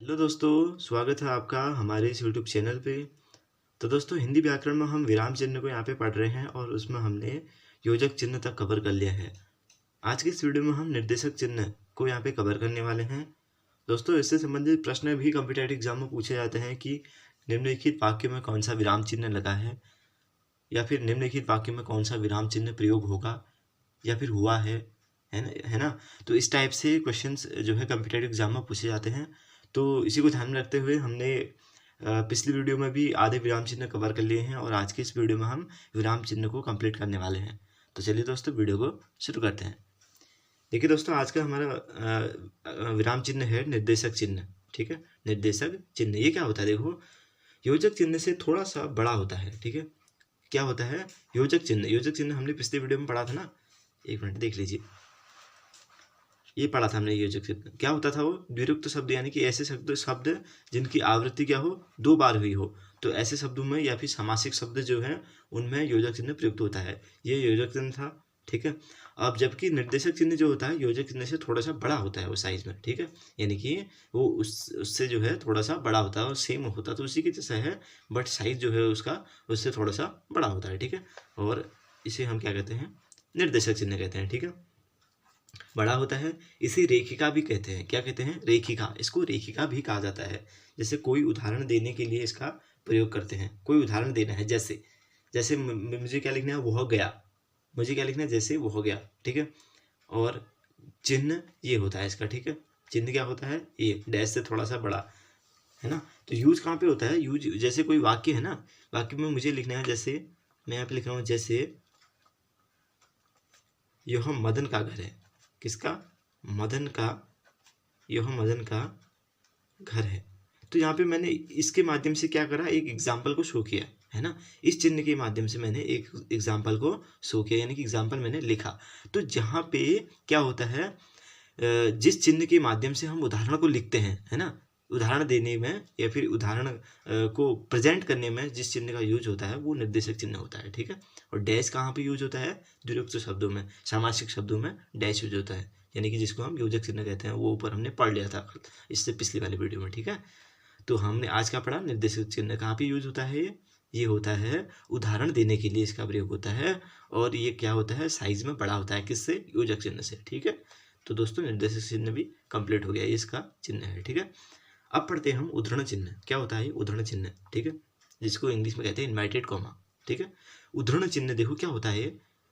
Hello दोस्तों, स्वागत है आपका हमारे इस यूट्यूब चैनल पे। तो दोस्तों, हिंदी व्याकरण में हम विराम चिन्ह को यहाँ पे पढ़ रहे हैं और उसमें हमने योजक चिन्ह तक कवर कर लिया है। आज की इस वीडियो में हम निर्देशक चिन्ह को यहाँ पे कवर करने वाले हैं। दोस्तों, इससे संबंधित प्रश्न भी कॉम्पिटेटिव एग्जाम में पूछे जाते हैं कि निम्नलिखित वाक्य में कौन सा विराम चिन्ह लगा है, या फिर निम्नलिखित वाक्य में कौन सा विराम चिन्ह प्रयोग होगा या फिर हुआ है ना। तो इस टाइप से क्वेश्चंस जो है कॉम्पिटेटिव एग्जाम में पूछे जाते हैं। तो इसी को ध्यान में रखते हुए हमने पिछली वीडियो में भी आधे विराम चिन्ह कवर कर लिए हैं और आज की इस वीडियो में हम विराम चिन्ह को कंप्लीट करने वाले हैं। तो चलिए दोस्तों, वीडियो को शुरू करते हैं। देखिए दोस्तों, आज का हमारा विराम चिन्ह है निर्देशक चिन्ह। ठीक है, निर्देशक चिन्ह ये क्या होता है? देखो, योजक चिन्ह से थोड़ा सा बड़ा होता है। ठीक है, क्या होता है? योजक चिन्ह। योजक चिन्ह हमने पिछले वीडियो में पढ़ा था ना, एक मिनट देख लीजिए। ये पढ़ा था हमने योजक चिन्ह। क्या होता था वो? द्विरुक्त शब्द, यानी कि ऐसे शब्द जिनकी आवृत्ति क्या हो, 2 बार हुई हो, तो ऐसे शब्दों में या फिर समासिक शब्द जो है उनमें योजक चिन्ह प्रयुक्त होता है। ये योजक चिन्ह था। ठीक है, अब जबकि निर्देशक चिन्ह जो होता है योजक चिन्ह से थोड़ा सा बड़ा होता है वो साइज में। ठीक है, यानी कि वो उससे जो है थोड़ा सा बड़ा होता है और सेम होता तो उसी के जैसा है, बट साइज जो है उसका उससे थोड़ा सा बड़ा होता है। ठीक है, और इसे हम क्या कहते हैं? निर्देशक चिन्ह कहते हैं। ठीक है, बड़ा होता है। इसे रेखिका भी कहते हैं। क्या कहते हैं? रेखिका। इसको रेखिका भी कहा जाता है। जैसे कोई उदाहरण देने के लिए इसका प्रयोग करते हैं। कोई उदाहरण देना है, जैसे जैसे मुझे क्या लिखना है? वो हो गया। मुझे क्या लिखना है? जैसे वो हो गया। ठीक है, और चिन्ह ये होता है इसका। ठीक है, चिन्ह क्या होता है? ये डैश से थोड़ा सा बड़ा, है ना। तो यूज कहाँ पे होता है? यूज जैसे कोई वाक्य है ना, वाक्य में मुझे लिखना है, जैसे मैं यहाँ पे लिख रहा हूँ, जैसे यह मदन का घर है। किसका? मदन का। यह मदन का घर है। तो यहाँ पे मैंने इसके माध्यम से क्या करा? एक एग्जाम्पल को शो किया, है ना। इस चिन्ह के माध्यम से मैंने एक एग्जाम्पल को शो किया, यानी कि एग्जाम्पल मैंने लिखा। तो जहाँ पे क्या होता है, जिस चिन्ह के माध्यम से हम उदाहरण को लिखते हैं, है ना, उदाहरण देने में या फिर उदाहरण को प्रेजेंट करने में जिस चिन्ह का यूज होता है वो निर्देशक चिन्ह होता है। ठीक है, और डैश कहाँ पे यूज होता है? द्विरुक्त शब्दों में, सामासिक शब्दों में डैश यूज होता है, यानी कि जिसको हम योजक चिन्ह कहते हैं। वो ऊपर हमने पढ़ लिया था इससे पिछली वाली वीडियो में। ठीक है, तो हमने आज का पढ़ा निर्देशक चिन्ह कहाँ पे यूज होता है। ये होता है उदाहरण देने के लिए इसका प्रयोग होता है, और ये क्या होता है? साइज में बड़ा होता है। किससे? योजक चिन्ह से। ठीक है, तो दोस्तों निर्देशक चिन्ह भी कंप्लीट हो गया, ये इसका चिन्ह है। ठीक है, अब पढ़ते हैं हम उद्धरण चिन्ह। क्या होता है उद्धरण चिन्ह? ठीक है, जिसको इंग्लिश में कहते हैं इनवर्टेड कॉमा। ठीक है, उद्धरण चिन्ह देखो क्या होता है,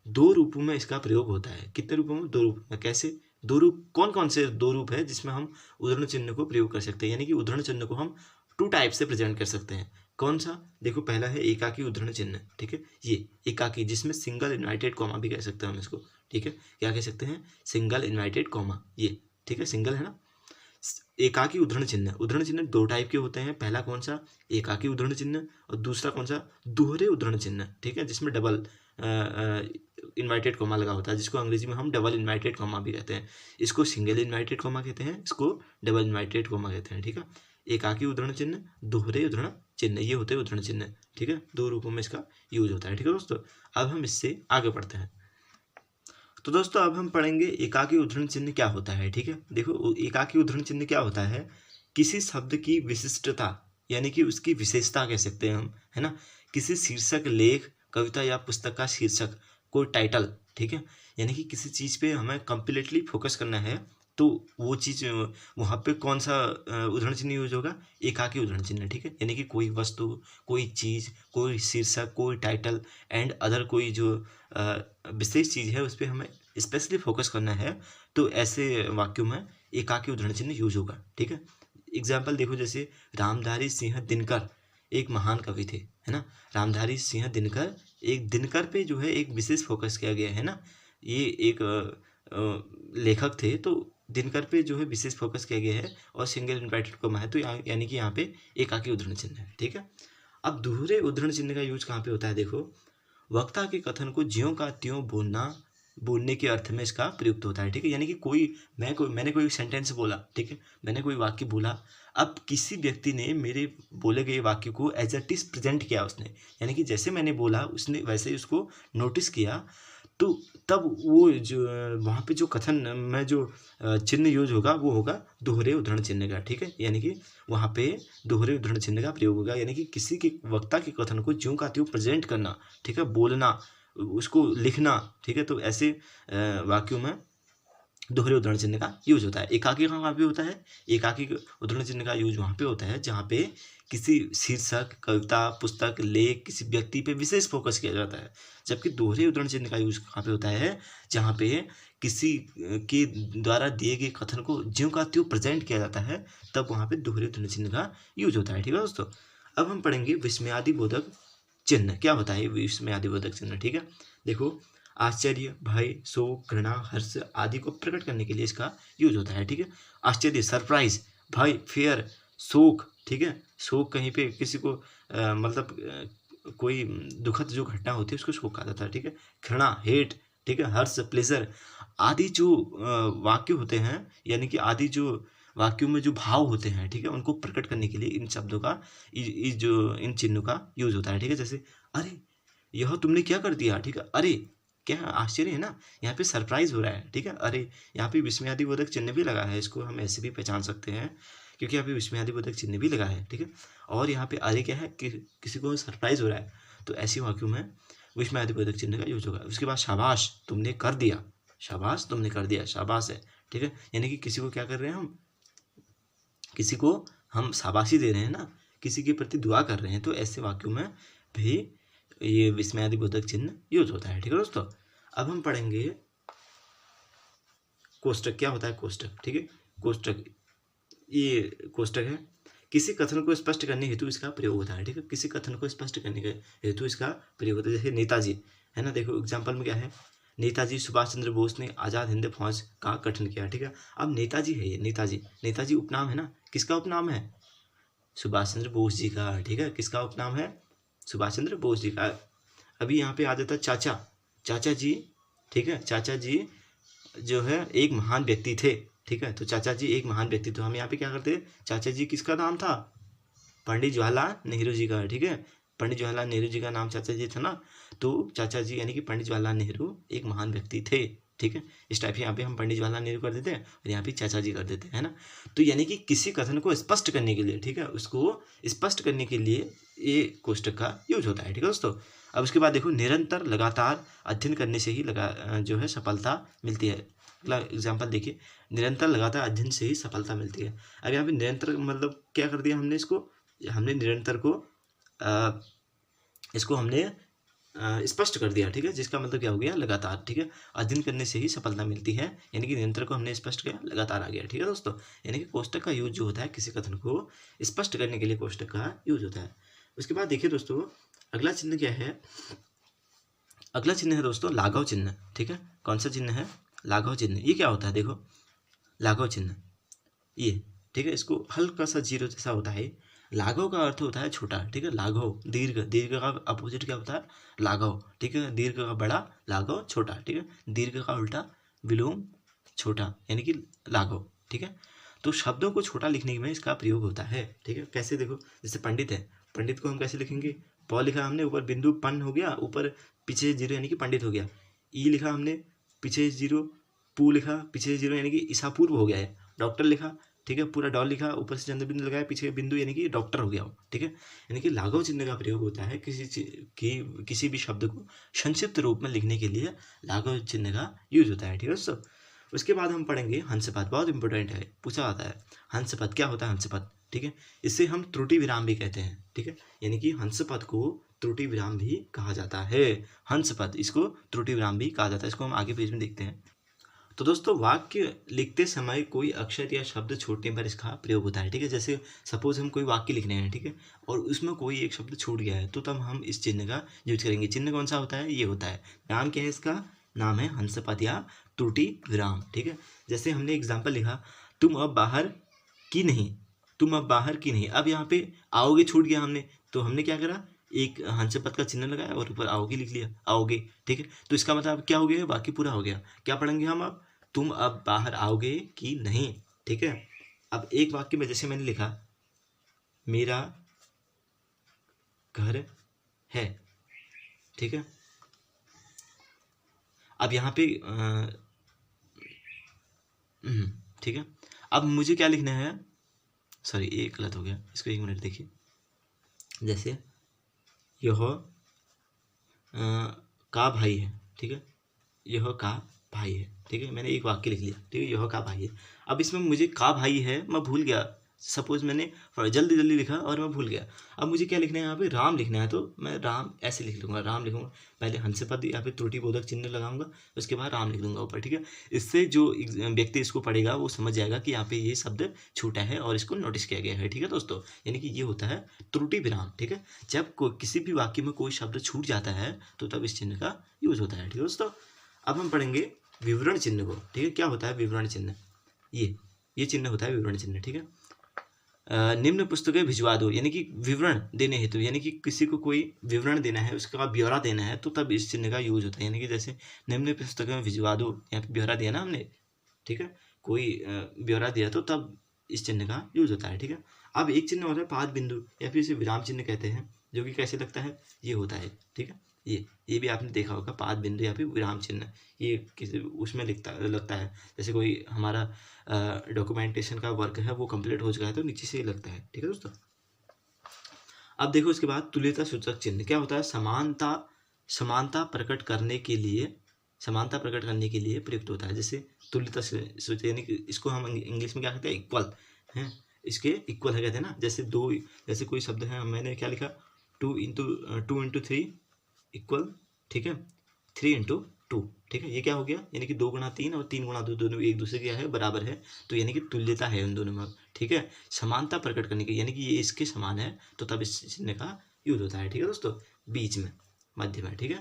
2 रूपों में इसका प्रयोग होता है। कितने रूपों में? 2 रूप में। कैसे 2 रूप? कौन कौन से 2 रूप है जिसमें हम उद्धरण चिन्ह को प्रयोग कर सकते हैं? यानी कि उद्धरण चिन्ह को हम 2 टाइप से प्रेजेंट कर सकते हैं। कौन सा? देखो, पहला है एकाकी उद्धरण चिन्ह। ठीक है, ये एकाकी, जिसमें सिंगल इनवर्टेड कॉमा भी कह सकते हैं हम इसको। ठीक है, क्या कह सकते हैं? सिंगल इनवर्टेड कॉमा, ये। ठीक है, सिंगल है ना। एकाकी उद्धरण चिन्ह। उद्धरण चिन्ह 2 टाइप के होते हैं। पहला कौन सा? एकाकी उद्धरण चिन्ह, और दूसरा कौन सा? दोहरे उद्धरण चिन्ह। ठीक है, जिसमें डबल इनवर्टेड कॉमा लगा होता है, जिसको अंग्रेजी में हम डबल इनवर्टेड कॉमा भी कहते हैं। इसको सिंगल इनवर्टेड कॉमा कहते हैं, इसको डबल इनवर्टेड कॉमा कहते हैं। ठीक है, एकाकी उद्धरण चिन्ह, दोहरे उद्धरण चिन्ह, ये होते हैं उद्धरण चिन्ह। ठीक है, 2 रूपों में इसका यूज होता है। ठीक है दोस्तों, अब हम इससे आगे बढ़ते हैं। तो दोस्तों, अब हम पढ़ेंगे एकाकी उद्धरण चिन्ह क्या होता है। ठीक है, देखो, एकाकी उद्धरण चिन्ह क्या होता है? किसी शब्द की विशिष्टता, यानी कि उसकी विशेषता कह सकते हैं हम, है ना। किसी शीर्षक, लेख, कविता या पुस्तक का शीर्षक, कोई टाइटल। ठीक है, यानी कि किसी चीज़ पे हमें कंप्लीटली फोकस करना है, तो वो चीज़ वहाँ पे कौन सा उद्धरण चिन्ह यूज होगा? एकाकी उद्धरण चिन्ह। ठीक है, यानी कि कोई वस्तु, कोई चीज़, कोई शीर्षक, कोई टाइटल एंड अदर कोई जो विशेष चीज़ है उस पर हमें स्पेशली फोकस करना है, तो ऐसे वाक्यों में एकाकी उद्धरण चिन्ह यूज होगा। ठीक है, एग्जाम्पल देखो, जैसे रामधारी सिंह दिनकर एक महान कवि थे, है ना। रामधारी सिंह दिनकर, एक दिनकर पे जो है एक विशेष फोकस किया गया है ना। ये एक लेखक थे, तो दिनकर पे जो है विशेष फोकस किया गया है, और सिंगल इन्वर्टेड कॉमा है, तो यानी कि यहाँ पे एकाकी उद्धरण चिन्ह है। ठीक है, अब दोहरे उद्धरण चिन्ह का यूज कहाँ पे होता है? देखो, वक्ता के कथन को ज्यों का त्यों बोलने के अर्थ में इसका प्रयुक्त होता है। ठीक है, यानी कि मैंने कोई सेंटेंस बोला। ठीक है, मैंने कोई वाक्य बोला, अब किसी व्यक्ति ने मेरे बोले गए वाक्य को एज इट इज प्रेजेंट किया उसने, यानी कि जैसे मैंने बोला उसने वैसे ही उसको नोटिस किया, तो तब वो जो वहाँ पे जो कथन में जो चिन्ह यूज होगा वो होगा दोहरे उद्धरण चिन्ह का, ठीक है। यानी कि वहाँ पे दोहरे उद्धरण चिन्ह का प्रयोग होगा, यानी कि किसी के वक्ता के कथन को ज्यों का त्यों प्रेजेंट करना, ठीक है, बोलना, उसको लिखना, ठीक है। तो ऐसे वाक्यों में दोहरे उद्धरण चिन्ह का यूज होता है। एकाकी कहाँ पे होता है? एकाकी उद्धरण चिन्ह का यूज वहाँ पे होता है जहाँ पे किसी शीर्षक, कविता, पुस्तक, लेख, किसी व्यक्ति पे विशेष फोकस किया जाता है। जबकि दोहरे उद्धरण चिन्ह का यूज कहाँ पे होता है? जहाँ पे किसी के द्वारा दिए गए कथन को ज्यों का त्यों प्रेजेंट किया जाता है, तब वहाँ पे दोहरे उद्धरण चिन्ह का यूज होता है, ठीक है दोस्तों। अब हम पढ़ेंगे विस्मयादिबोधक चिन्ह। क्या होता है विस्मयादिबोधक चिन्ह? ठीक है, देखो, आश्चर्य, भय, शोक, घृणा, हर्ष आदि को प्रकट करने के लिए इसका यूज होता है, ठीक है। आश्चर्य, सरप्राइज, भय, फियर, शोक, ठीक है, शोक कहीं पे किसी को मतलब कोई दुखद जो घटना होती है उसको शोक कहा जाता है, ठीक है। घृणा, हेट, ठीक है। हर्ष, प्लेजर आदि जो वाक्य होते हैं, यानी कि आदि जो वाक्यों में जो भाव होते हैं, ठीक है, उनको प्रकट करने के लिए इन शब्दों का जो इन चिन्हों का यूज होता है, ठीक है। जैसे अरे यह तुमने क्या कर दिया, ठीक है, अरे क्या आश्चर्य है ना, यहाँ पे सरप्राइज हो रहा है, ठीक है। अरे यहाँ पे विस्मयादिबोधक चिन्ह भी लगा है, इसको हम ऐसे भी पहचान सकते हैं क्योंकि यहाँ पे विस्मयादिबोधक चिन्ह भी लगा है, ठीक है। और यहाँ पे अरे क्या है कि किसी को सरप्राइज हो रहा है, तो ऐसी वाक्यों में विस्मयादिबोधक चिन्ह का यूज होगा। उसके बाद शाबाश तुमने कर दिया, शाबाश तुमने कर दिया, शाबाश है, ठीक है। यानी कि किसी को क्या कर रहे हैं हम, किसी को हम शाबाशी दे रहे हैं ना, किसी के प्रति दुआ कर रहे हैं, तो ऐसे वाक्यों में भी ये विस्मयादिबोधक चिन्ह यूज होता है, ठीक है दोस्तों। अब हम पढ़ेंगे कोष्टक। क्या होता है कोष्टक? ठीक है, कोष्टक, ये कोष्टक है, किसी कथन को स्पष्ट करने हेतु इसका प्रयोग होता है, ठीक है। किसी कथन को स्पष्ट करने के हेतु इसका प्रयोग होता है। जैसे नेताजी है ना, देखो एग्जाम्पल में क्या है, नेताजी सुभाष चंद्र बोस ने आज़ाद हिंद फौज का गठन किया, ठीक है। अब नेताजी है ये, नेताजी, नेताजी उपनाम है ना, किसका उपनाम है? सुभाष चंद्र बोस जी का, ठीक है। किसका उपनाम है? सुभाष चंद्र बोस जी का। अभी यहाँ पे आ जाता है चाचा, चाचा जी, ठीक है। चाचा जी जो है एक महान व्यक्ति थे, ठीक है। तो चाचा जी एक महान व्यक्ति, तो हम यहाँ पे क्या करते हैं, चाचा जी किसका नाम था? पंडित जवाहरलाल नेहरू जी का, ठीक है। पंडित जवाहरलाल नेहरू जी का नाम चाचा जी था ना, तो चाचा जी यानी कि पंडित जवाहरलाल नेहरू एक महान व्यक्ति थे, ठीक है। इस टाइप से यहाँ पे हम पंडित जवाहरलाल नेहरू कर देते हैं और यहाँ पे चाचा जी कर देते हैं, है ना। तो यानी कि किसी कथन को स्पष्ट करने के लिए, ठीक है, उसको स्पष्ट करने के लिए ये कोष्टक का यूज होता है, ठीक है दोस्तों। अब उसके बाद देखो, निरंतर लगातार अध्ययन करने से ही जो है सफलता मिलती है। अगला एग्जाम्पल देखिए, निरंतर लगातार अध्ययन से ही सफलता मिलती है। अब यहाँ पे निरंतर मतलब क्या कर दिया हमने, इसको हमने निरंतर को इसको हमने स्पष्ट कर दिया, ठीक है, जिसका मतलब क्या हो गया, लगातार, ठीक है। अध्ययन करने से ही सफलता मिलती है, यानी कि निरंतर को हमने स्पष्ट किया, लगातार आ गया, ठीक है दोस्तों। यानी कि कोष्टक का यूज जो होता है किसी कथन को स्पष्ट करने के लिए कोष्टक का यूज होता है। उसके बाद देखिए दोस्तों, अगला चिन्ह क्या है? अगला चिन्ह है दोस्तों लाघव चिन्ह, ठीक है। कौन सा चिन्ह है? लाघव चिन्ह। ये क्या होता है? देखो, लाघव चिन्ह ये, ठीक है, इसको हल्का सा जीरो जैसा होता है। लाघव का अर्थ होता है छोटा, ठीक है। लाघव दीर्घ, दीर्घ का अपोजिट क्या होता है? लाघव, ठीक है। दीर्घ का बड़ा, लाघव छोटा, ठीक है। दीर्घ का उल्टा विलोम छोटा, यानी कि लाघव, ठीक है। तो शब्दों को छोटा लिखने में इसका प्रयोग होता है, ठीक है। कैसे? देखो, जैसे पंडित है, पंडित को हम कैसे लिखेंगे? प लिखा हमने, ऊपर बिंदु पन हो गया, ऊपर पीछे जीरो यानी कि पंडित हो गया। ई लिखा हमने, पीछे जीरो, पू लिखा, पीछे जीरो यानी कि ईसा पूर्व हो गया है। डॉक्टर लिखा, ठीक है, पूरा डॉल लिखा, ऊपर से चंद्र बिंदु लगाया, पीछे बिंदु यानी कि डॉक्टर हो गया वो, ठीक है। यानी कि लाघव चिन्ह का प्रयोग होता है किसी भी शब्द को संक्षिप्त रूप में लिखने के लिए लाघव चिन्ह का यूज होता है, ठीक है दोस्तों। उसके बाद हम पढ़ेंगे हंसपद, बहुत इंपॉर्टेंट है, पूछा जाता है। हंसपद क्या होता है? हंसपद, ठीक है, इससे हम त्रुटि विराम भी कहते हैं, ठीक है। यानी कि हंसपद को त्रुटि विराम भी कहा जाता है। हंसपद, इसको त्रुटि विराम भी कहा जाता है। इसको हम आगे पेज में देखते हैं। तो दोस्तों, वाक्य लिखते समय कोई अक्षर या शब्द छोड़ने पर इसका प्रयोग होता है, ठीक है। जैसे सपोज हम कोई वाक्य लिख रहे हैं, ठीक है, और उसमें कोई एक शब्द छूट गया है, तो तब हम इस चिन्ह का यूज करेंगे। चिन्ह कौन सा होता है? ये होता है। नाम क्या है इसका? नाम है हंसपद या त्रुटि विराम, ठीक है। जैसे हमने एग्जाम्पल लिखा, तुम अब बाहर की नहीं, तुम अब बाहर की नहीं। अब यहाँ पे आओगे छूट गया हमने, तो हमने क्या करा, एक हंसपद का चिन्ह लगाया और ऊपर आओगे लिख लिया, आओगे, ठीक है। तो इसका मतलब क्या हो गया? वाक्य पूरा हो गया। क्या पढ़ेंगे हम अब? तुम अब बाहर आओगे कि नहीं, ठीक है। अब एक वाक्य में जैसे मैंने लिखा, मेरा घर है, ठीक है। अब यहाँ पे ठीक है, अब मुझे क्या लिखना है, सॉरी ये गलत हो गया, इसको 1 मिनट देखिए। जैसे यह का भाई है, ठीक है, यह का भाई है, ठीक है, मैंने एक वाक्य लिख लिया, ठीक है, यह का भाई है। अब इसमें मुझे का भाई है मैं भूल गया, सपोज मैंने जल्दी जल्दी लिखा और मैं भूल गया। अब मुझे क्या लिखना है, यहाँ पे राम लिखना है, तो मैं राम ऐसे लिख लूँगा, राम लिखूँगा, पहले हंस पद यहाँ पे त्रुटिबोधक चिन्ह लगाऊंगा, उसके बाद राम लिख दूंगा ऊपर, ठीक है। इससे जो व्यक्ति इसको पढ़ेगा वो समझ जाएगा कि यहाँ पे ये शब्द छूटा है और इसको नोटिस किया गया है, ठीक है दोस्तों। यानी कि ये होता है त्रुटि विराम, ठीक है। जब किसी भी वाक्य में कोई शब्द छूट जाता है तो तब इस चिन्ह का यूज होता है, ठीक है दोस्तों। अब हम पढ़ेंगे विवरण चिन्ह को, ठीक है। क्या होता है विवरण चिन्ह, ये चिन्ह होता है विवरण चिन्ह, ठीक है। निम्न पुस्तकें भिजवा दो, यानी कि विवरण देने हेतु, यानी कि किसी को कोई विवरण देना है, उसका ब्यौरा देना है, तो तब इस चिन्ह का यूज होता है। यानी कि जैसे निम्न पुस्तकें भिजवा दो, यहाँ पे ब्यौरा दिया ना हमने, ठीक है, कोई ब्यौरा दिया तो तब इस चिन्ह का यूज होता है, ठीक है। अब एक चिन्ह होता है पाद बिंदु या फिर इसे विराम चिन्ह कहते हैं, जो कि कैसे लगता है, ये होता है, ठीक है। ये भी आपने देखा होगा, पाद बिंदु या फिर विराम चिन्ह, ये किसी उसमें लगता है। जैसे कोई हमारा डॉक्यूमेंटेशन का वर्क है वो कंप्लीट हो चुका है तो नीचे से ये लगता है, ठीक है दोस्तों। अब देखो इसके बाद तुल्यता सूचक चिन्ह क्या होता है, समानता प्रकट करने के लिए प्रयुक्त होता है। जैसे तुल्यता सूचक, यानी कि इसको हम इंग्लिश में क्या कहते हैं, इक्वल है, इसके इक्वल है कहते हैं ना। जैसे कोई शब्द है, मैंने क्या लिखा, 2 इंटू 3 इक्वल, ठीक है, 3 इंटू 2, ठीक है। ये क्या हो गया, यानी कि 2 गुणा 3 और 3 गुणा 2 दोनों एक दूसरे के है बराबर है, तो यानी कि तुल्यता है उन दोनों में, ठीक है। समानता प्रकट करने की, यानी कि ये इसके समान है तो तब इस चिन्ह का यूज होता है, ठीक है दोस्तों, बीच में, मध्य में, ठीक है।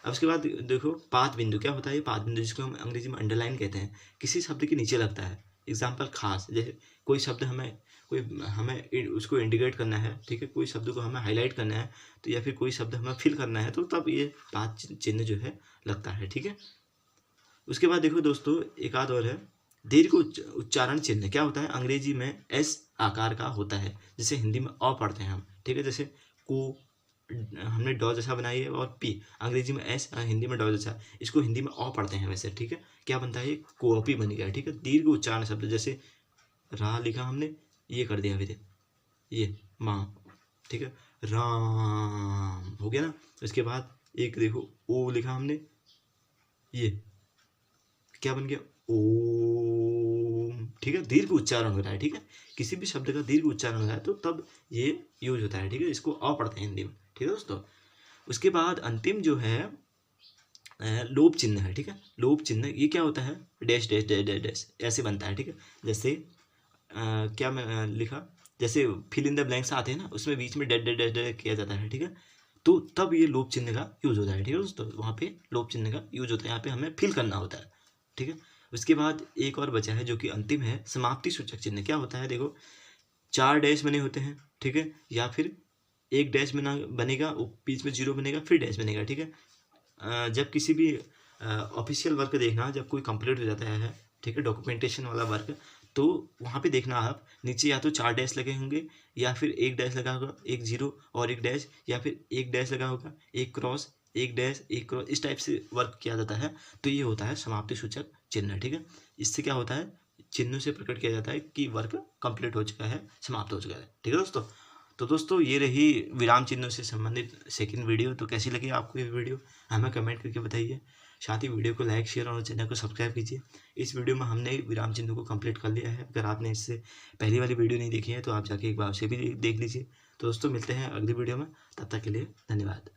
अब उसके बाद देखो पाद बिंदु क्या होता है, पाद बिंदु जिसको हम अंग्रेजी में अंडरलाइन कहते हैं, किसी शब्द के नीचे लगता है। एग्जाम्पल खास, जैसे कोई शब्द हमें उसको इंडिकेट करना है, ठीक है, कोई शब्द को हमें हाईलाइट करना है, तो या फिर कोई शब्द हमें फिल करना है, तो तब ये पाद चिन्ह जो है लगता है, ठीक है। उसके बाद देखो दोस्तों एक आध और है, दीर्घ उच्चारण चिन्ह क्या होता है, अंग्रेजी में एस आकार का होता है, जैसे हिंदी में अ पढ़ते हैं हम, ठीक है। जैसे को हमने डॉ जैसा बनाई है, और पी अंग्रेजी में एस, हिंदी में डॉ जैसा, इसको हिंदी में अ पढ़ते हैं वैसे, ठीक है। क्या बनता है, ये कोपी बन गया, ठीक है। दीर्घ उच्चारण शब्द, जैसे रा लिखा हमने, ये कर दिया अभी, ये माँ, ठीक है, राम हो गया ना। उसके बाद एक देखो ओ लिखा हमने, ये क्या बन गया, ओम, ठीक है। दीर्घ उच्चारण हो रहा है, ठीक है, किसी भी शब्द का दीर्घ उच्चारण हो रहा है तो तब ये यूज होता है, ठीक है। इसको अ पढ़ते हैं हिंदी में, ठीक है दोस्तों। उसके बाद अंतिम जो है लोप चिन्ह है, ठीक है। लोप चिन्ह ये क्या होता है, dash dash dash dash dash ऐसे बनता है, ठीक है। जैसे क्या मैं लिखा, जैसे फिल इन द ब्लैंक्स आते हैं ना, उसमें बीच में डैश डैश डैश डैश किया जाता है, ठीक है। तो तब ये लोप चिन्ह का यूज होता है, ठीक है दोस्तों, वहाँ पे लोप चिन्ह का यूज होता है, यहाँ पे हमें फिल करना होता है, ठीक है। उसके बाद एक और बचा है जो कि अंतिम है, समाप्ति सूचक चिन्ह क्या होता है, देखो 4 डैश बने होते हैं, ठीक है, या फिर एक डैश बनेगा, बीच में 0 बनेगा, फिर डैश बनेगा, ठीक है। जब किसी भी ऑफिशियल वर्क देखना, जब कोई कंप्लीट हो जाता है, ठीक है, डॉक्यूमेंटेशन वाला वर्क, तो वहाँ पे देखना आप नीचे या तो 4 डैश लगे होंगे, या फिर एक डैश लगा होगा, एक 0 और एक डैश, या फिर एक डैश लगा होगा, एक क्रॉस, एक डैश, एक क्रॉस, इस टाइप से वर्क किया जाता है, तो ये होता है समाप्ति सूचक चिन्ह, ठीक है। इससे क्या होता है, चिन्हों से प्रकट किया जाता है कि वर्क कंप्लीट हो चुका है, समाप्त हो चुका है, ठीक है दोस्तों। तो दोस्तों ये रही विराम चिन्हों से संबंधित सेकंड वीडियो। तो कैसी लगी आपको ये वीडियो, हमें कमेंट करके बताइए। साथ ही वीडियो को लाइक, शेयर और चैनल को सब्सक्राइब कीजिए। इस वीडियो में हमने विराम चिन्हों को कंप्लीट कर लिया है। अगर आपने इससे पहली वाली वीडियो नहीं देखी है तो आप जाके एक बार उसे भी देख लीजिए। तो दोस्तों मिलते हैं अगली वीडियो में, तब तक के लिए धन्यवाद।